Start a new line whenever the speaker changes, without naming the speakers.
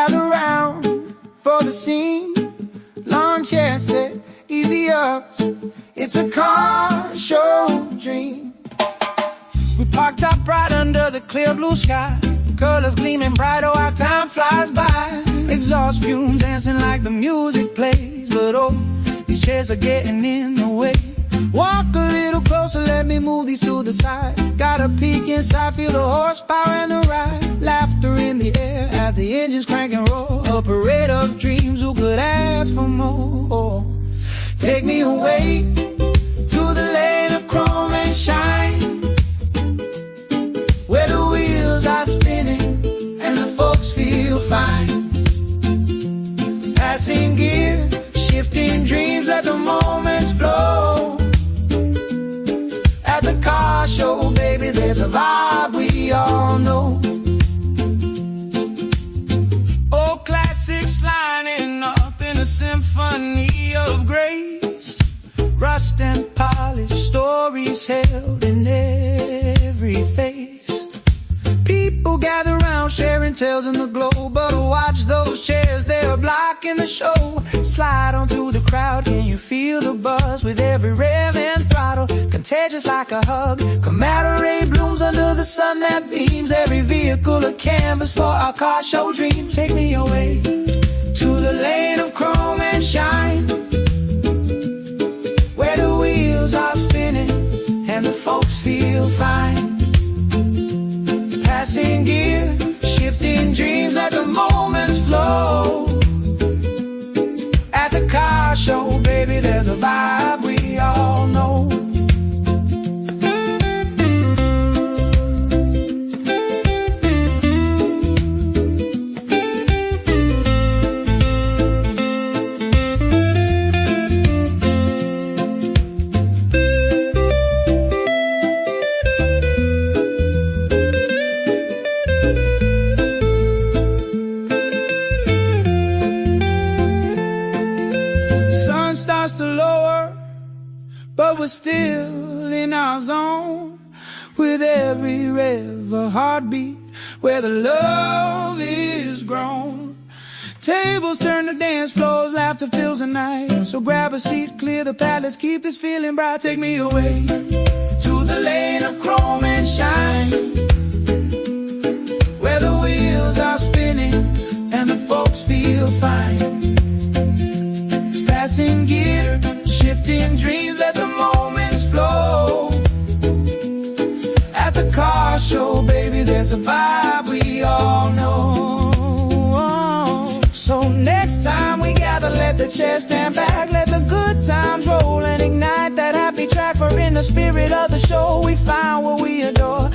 gather round for the scene. Lawn chairs set, easy ups, it's a car show dream. We parked up right under the clear blue sky, colors gleaming bright, oh how time flies by. Exhaust fumes dancing like the music plays, but oh, these chairs are getting in the way. Walk a little closer, let me move these to the side. Got a peek inside, feel the horsepower and the ride. Laughter in the air as the engines crank and roll. A parade of dreams, who could ask for more? Take me away to the lane of chrome and shine, where the wheels are spinning and the folks feel fine. Passing gear, shifting dreams, let the moments flow. At the car show, baby, there's a vibe we all know. Old classics lining up in a symphony of grace. Rust and polish, stories held in every face. People gather round, sharing tales in the glow. But watch those chairs, they're blocking the show. Slide on through the crowd, can you feel the buzz? With every rev and throttle, contagious like a hug. Camaraderie blooms under the sun that beams. Every vehicle a canvas for our car show dreams. Take me away to the lane of chrome and shine, where the wheels are spinning and the folks feel fine. Passing gear, shifting dreams, let the moments flow. At the car show, baby, there's a vibe we all know. But we're still in our zone, with every rev a heartbeat, where the love is grown. Tables turn to dance floors, laughter fills the night. So grab a seat, clear the path, let's keep this feeling bright. Take me away to the lane of chrome and shine, where the wheels are spinning and the folks feel fine. Passing gear, shifting dreams, let the moments flow. At the car show, baby, there's a vibe we all know. So next time we gather, let the chairs stand back, let the good times roll and ignite that happy track. For in the spirit of the show, we find what we adore.